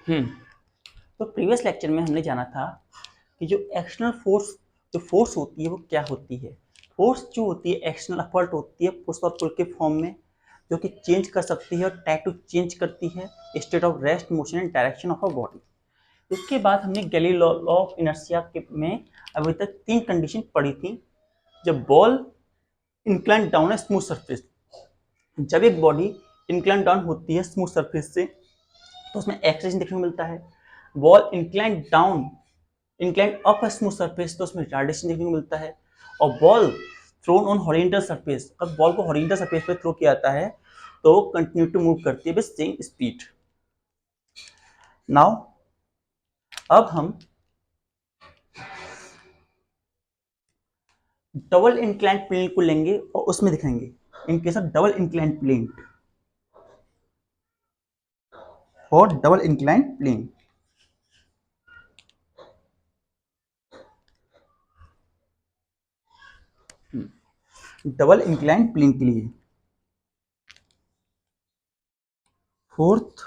हम्म तो previous lecture में हमने जाना था कि जो एक्सटर्नल फोर्स जो फोर्स होती है वो क्या होती है। फोर्स जो होती है एक्सटर्नल एफर्ट होती है पुश और पुल के फॉर्म में, जो कि चेंज कर सकती है और टाइप टू चेंज करती है state of rest, motion and direction of a body. उसके बाद हमने गैलीलियो लॉ ऑफ इनर्शिया के में अभी तक 3 कंडीशन पढ़ी थी। जब बॉल इंक्लाइन डाउन है स्मूथ सरफेस, जब एक बॉडी इंक्लाइन डाउन होती है स्मूथ सरफेस से तो उसमें एक्सेलेरेशन देखने को मिलता है। Ball incline down incline up है स्मूथ सरफेस तो उसमें रिटार्डेशन देखने को मिलता है। और ball thrown on horizontal surface, अब बॉल को हॉरिजॉन्टल सरफेस पे थ्रो किया जाता है तो वो कंटिन्यू टू मूव करती है विद सेम स्पीड। नाउ अब हम डबल इंक्लाइन प्लेन को लेंगे और उसमें दिखाएंगे in case of double incline plane. और double incline plane double incline plane के लिए फोर्थ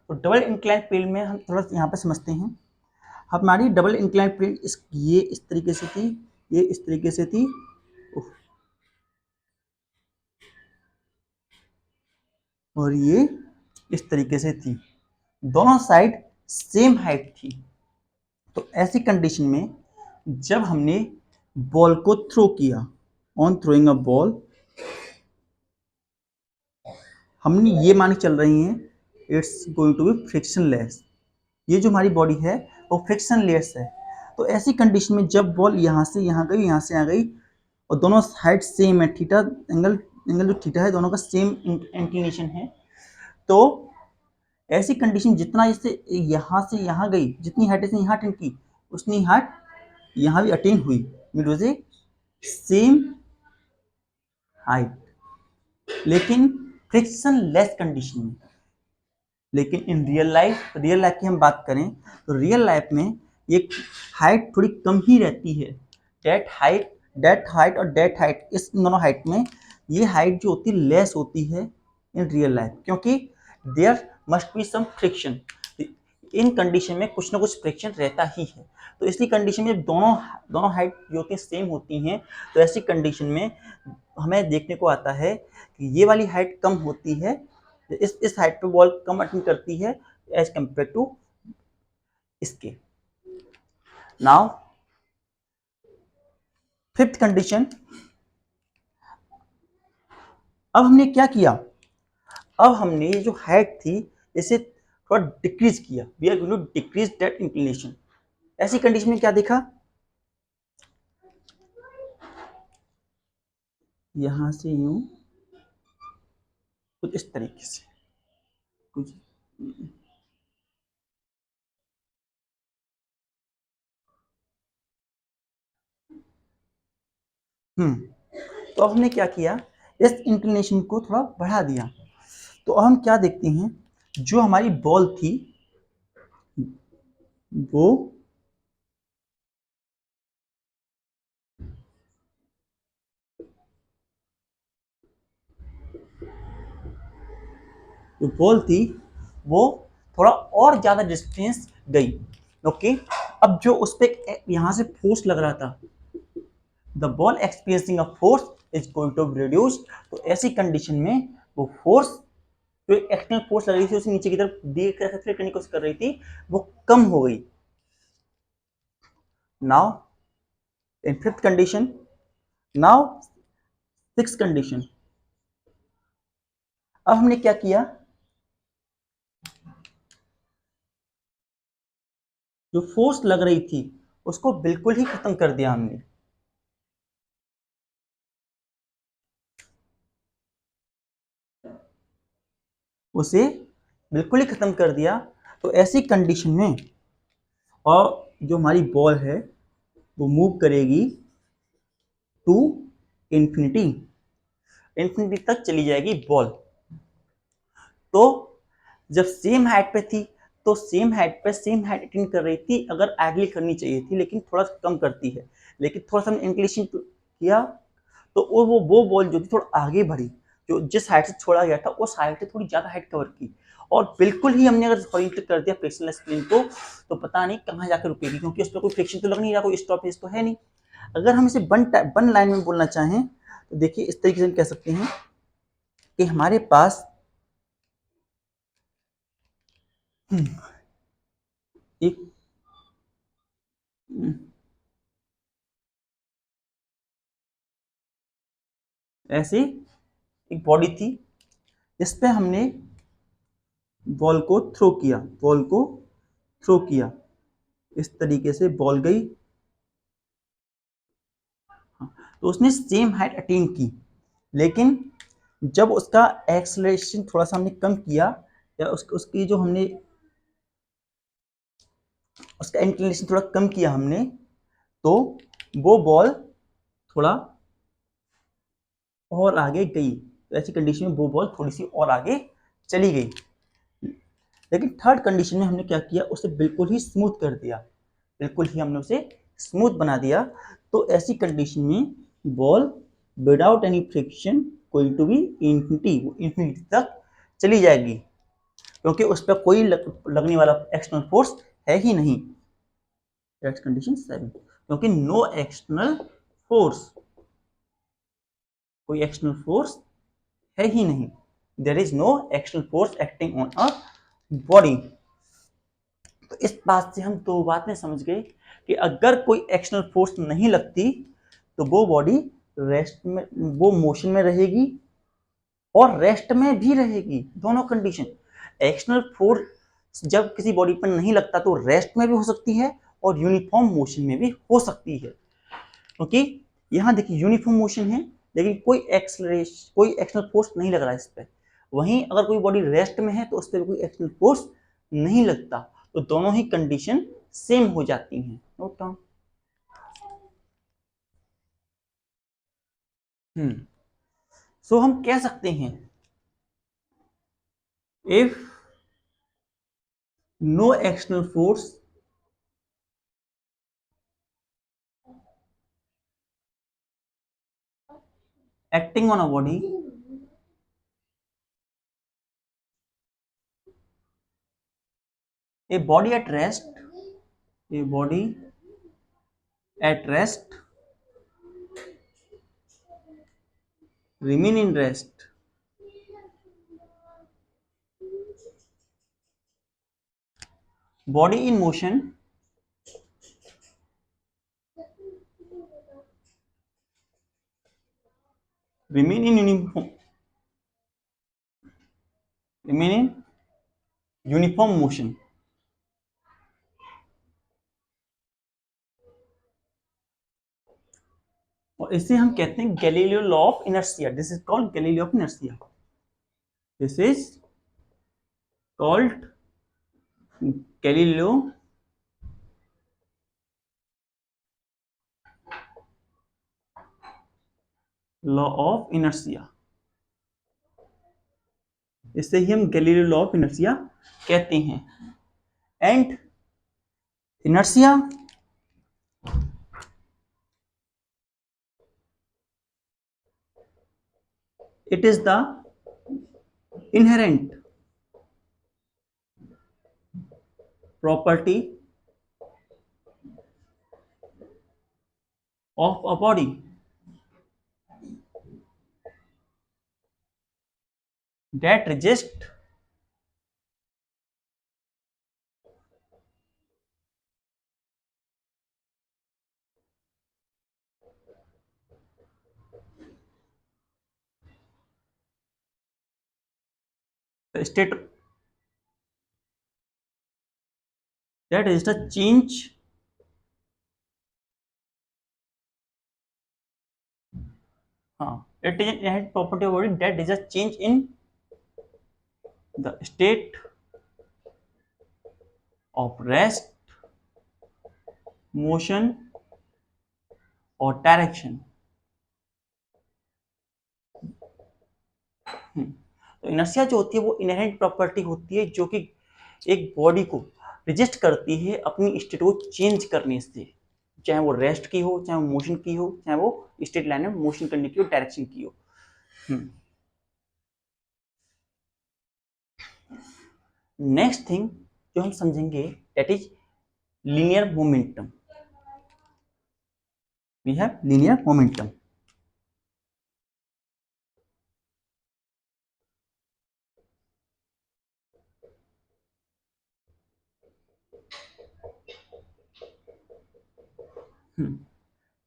तो डबल इंक्लाइन प्लेन में हम थोड़ा यहाँ पे समझते हैं। हमारी डबल इंक्लाइन प्लेन ये इस तरीके से थी, ये इस तरीके से थी और ये इस तरीके से थी, दोनों साइड सेम हाइट थी। तो ऐसी कंडीशन में जब हमने बॉल को थ्रो किया, ऑन थ्रोइंग अ बॉल, हमने ये मान के चल रही हैं it's going to be frictionless. ये जो हमारी बॉडी है वो फ्रिक्शनलेस है। तो ऐसी कंडीशन में जब बॉल यहाँ से यहाँ गई, यहाँ से यहाँ गई और दोनों साइड सेम है, थीटा एंगल एंगल जो थीटा है दोनों का सेम इंक्लिनेशन है, तो ऐसी कंडीशन जितना इससे यहाँ से यहाँ गई, जितनी हाइट से यहाँ अटेंड की उतनी हाइट यहाँ भी अटेन हुई, मीन से सेम हाइट, लेकिन फ्रिक्शन लेस कंडीशन में। लेकिन इन रियल लाइफ की हम बात करें तो रियल लाइफ में ये हाइट थोड़ी कम ही रहती है। डेट हाइट और डेट हाइट, इस दोनों हाइट में ये हाइट जो होती है लेस होती है इन रियल लाइफ, क्योंकि there must be some friction. इन कंडीशन में कुछ ना कुछ फ्रिक्शन रहता ही है। तो इसी कंडीशन में दोनों दोनों हाइट जो होती है सेम होती हैं, तो ऐसी कंडीशन में हमें देखने को आता है कि ये वाली हाइट कम होती है, इस हाइट पे बॉल कम अटेंड करती है एज कंपेयर टू इसके। नाउ फिफ्थ कंडीशन, अब हमने क्या किया, अब हमने ये जो हाइट थी इसे थोड़ा डिक्रीज किया, we are going to decrease that inclination. ऐसी कंडीशन में क्या देखा, यहां से यूं कुछ इस तरीके से कुछ तो अब हमने क्या किया, इस इंक्लिनेशन को थोड़ा बढ़ा दिया। तो अब हम क्या देखते हैं, जो हमारी बॉल थी वो जो बॉल थी वो थोड़ा और ज़्यादा डिस्टेंस गई। ओके, अब जो उस पर यहाँ से फोर्स लग रहा था, the ball experiencing a force is going to reduce. तो ऐसी कंडीशन में वो फोर्स जो एक्सटर्नल फोर्स लग रही थी उसे नीचे की तरफ करने की कोशिश कर रही थी, वो कम हो गई। Now in fifth condition, now six condition, अब हमने क्या किया, जो फोर्स लग रही थी उसको बिल्कुल ही खत्म कर दिया हमने। उसे बिल्कुल ही खत्म कर दिया। तो ऐसी कंडीशन में और जो हमारी बॉल है वो मूव करेगी टू इंफिनिटी, इंफिनिटी तक चली जाएगी बॉल। तो जब सेम हाइट पे थी तो सेम हाइट पे सेम हाइट अटेंड कर रही थी, अगर आगे करनी चाहिए थी, लेकिन थोड़ा कम करती है। लेकिन थोड़ा सा इंक्लिनेशन किया तो वो बॉल जो थी थोड़ा आगे बढ़ी, जो जिस हाइट से छोड़ा गया था उस हाइट से थोड़ी ज्यादा हाइट कवर की, और बिल्कुल ही हमने अगर हॉरिजॉन्टल कर दिया फ्रिक्शनलेस स्प्रिंग को, तो पता नहीं कहाँ जाकर रुकेगी, क्योंकि उस पर कोई फ्रिक्शन तो लग नहीं रहा, कोई स्टॉपेज तो है नहीं। अगर हम इसे वन लाइन में बोलना चाहें तो देखिए इस तरीके से हम कह सकते हैं कि हमारे पास एक ऐसी एक बॉडी थी, इस पे हमने बॉल को थ्रो किया, बॉल को थ्रो किया, इस तरीके से बॉल गई, तो उसने सेम हाइट अटेन की। लेकिन जब उसका एक्सलेशन थोड़ा सा हमने कम किया, या उसकी जो हमने उसका इंक्लिनेशन थोड़ा कम किया हमने, तो वो बॉल थोड़ा और आगे गई, तो ऐसी कंडीशन में वो बॉल थोड़ी सी और आगे चली गई। लेकिन थर्ड कंडीशन में हमने क्या किया, उसे बिल्कुल ही स्मूथ कर दिया, बिल्कुल ही हमने उसे स्मूथ बना दिया। तो ऐसी कंडीशन में ball without any friction going to be infinity, वो इंफिनिटी तक चली जाएगी, क्योंकि उस पर कोई लगने वाला एक्सटर्नल फोर्स है ही नहीं। दैट्स कंडीशन 7, क्योंकि नो एक्सटर्नल फोर्स, कोई एक्सटर्नल फोर्स है ही नहीं, there is no external force acting on a body. तो इस बात से हम दो बातें समझ गए कि अगर कोई एक्सटर्नल फोर्स नहीं लगती तो वो बॉडी रेस्ट में, वो मोशन में रहेगी और रेस्ट में भी रहेगी, दोनों कंडीशन। एक्सटर्नल फोर्स जब किसी बॉडी पर नहीं लगता तो रेस्ट में भी हो सकती है और यूनिफॉर्म मोशन में भी हो सकती है, क्योंकि यहाँ देखिए यूनिफॉर्म मोशन है, लेकिन कोई एक्सलरेशन, कोई एक्सटर्नल फोर्स नहीं लग रहा है इस पर। वहीं अगर कोई बॉडी रेस्ट में है तो उस पर कोई एक्सटर्नल फोर्स नहीं लगता, तो दोनों ही कंडीशन सेम हो जाती हैं। Note down. सो हम कह सकते हैं if no external force acting on a body, a body at rest, a body at rest remain in rest, body in motion remain in uniform, remain in uniform motion। और इसे हम कहते हैं Galileo law of inertia, this is called Galileo of inertia, this is called Galileo law of inertia, इसे ही हम Galileo law of inertia कहते हैं। And inertia it is the inherent property of a body that resists the state, that is the change, it is an inherent property of body that is a change in the state of rest, motion और direction. तो inertia जो होती है वो inherent property होती है, जो कि एक बॉडी को रिजिस्ट करती है अपनी स्टेट को चेंज करने से, चाहे वो रेस्ट की हो, चाहे वो मोशन की हो, चाहे वो स्टेट लाइन में मोशन करने की हो, डायरेक्शन की हो। नेक्स्ट थिंग जो हम समझेंगे that is linear momentum. We have linear momentum.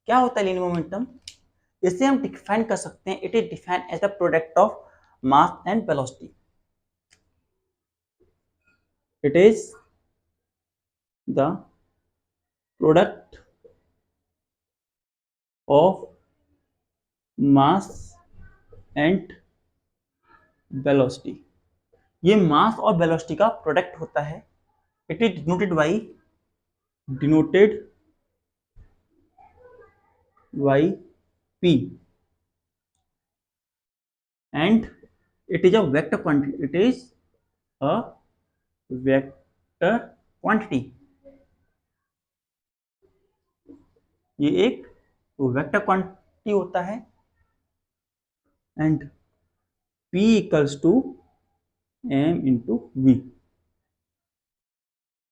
क्या होता है लीनियर मोमेंटम? इसे हम डिफाइन कर सकते हैं, it is defined as the product of mass and velocity. It is the product of mass and velocity. ये मास और वेलोसिटी का प्रोडक्ट होता है। It is denoted by P and it is a vector quantity. It is a vector quantity. ये एक vector quantity होता है and P equals to m into v.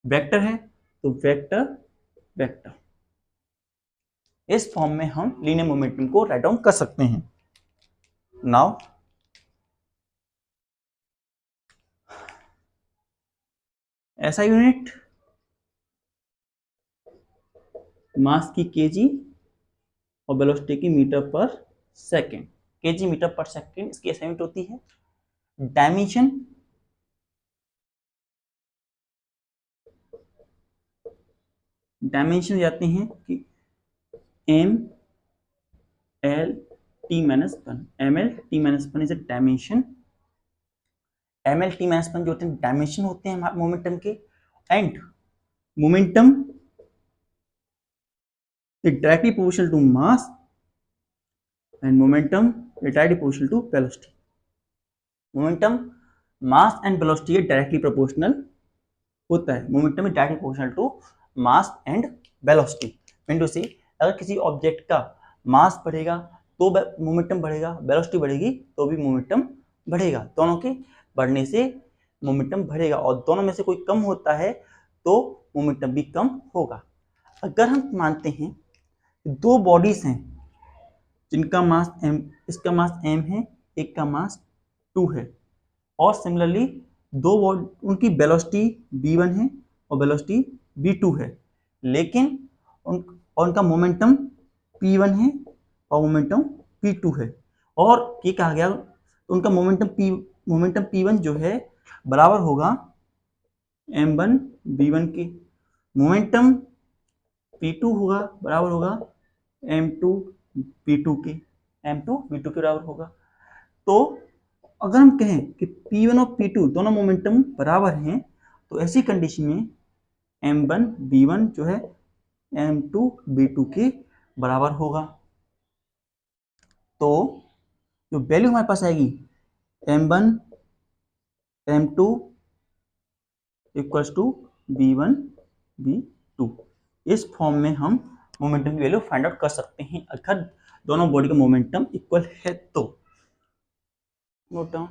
Vector है तो वेक्टर वेक्टर। इस फॉर्म में हम लीनियर मोमेंटम को राइट डाउन कर सकते हैं। नाउ ऐसा यूनिट मास की केजी और वेलोसिटी की metre per second. Kg metre per second इसकी ऐसा यूनिट होती है। डायमेंशन जाते हैं कि M L T minus one. M L T minus one is a dimension. M L T minus one जो होते हैं डायमेंशन होते हैं मोमेंटम के। And momentum is directly proportional to mass and momentum is directly proportional to velocity. Momentum, mass and velocity है directly proportional होता है। Momentum is directly proportional to mass and velocity। Mean to say अगर किसी object का मास बढ़ेगा तो momentum बढ़ेगा, velocity बढ़ेगी तो भी मोमेंटम बढ़ेगा। दोनों के बढ़ने से मोमेंटम बढ़ेगा और दोनों में से कोई कम होता है तो मोमेंटम भी कम होगा। अगर हम मानते हैं दो बॉडीज हैं जिनका मास m, इसका मास m है, एक का मास 2 है और सिमिलरली दो उनकी वेलोसिटी v1 है और वेलोसिटी v2 है, लेकिन उनका मोमेंटम p1 है और मोमेंटम p2 है। और ये कहा गया उनका मोमेंटम p1 जो है बराबर होगा m1 v1 के। मोमेंटम p2 होगा बराबर होगा m2 v2 के। m2 v2 के बराबर होगा। तो अगर हम कहें कि p1 और p2 दोनों मोमेंटम बराबर हैं तो ऐसी कंडीशन में m1 v1 जो है m2 v2 के बराबर होगा। तो जो वैल्यू हमारे पास आएगी m1 m2 equals to v1 v2, इस फॉर्म में हम मोमेंटम की वैल्यू फाइंड आउट कर सकते हैं अगर दोनों बॉडी का मोमेंटम इक्वल है तो। Note down.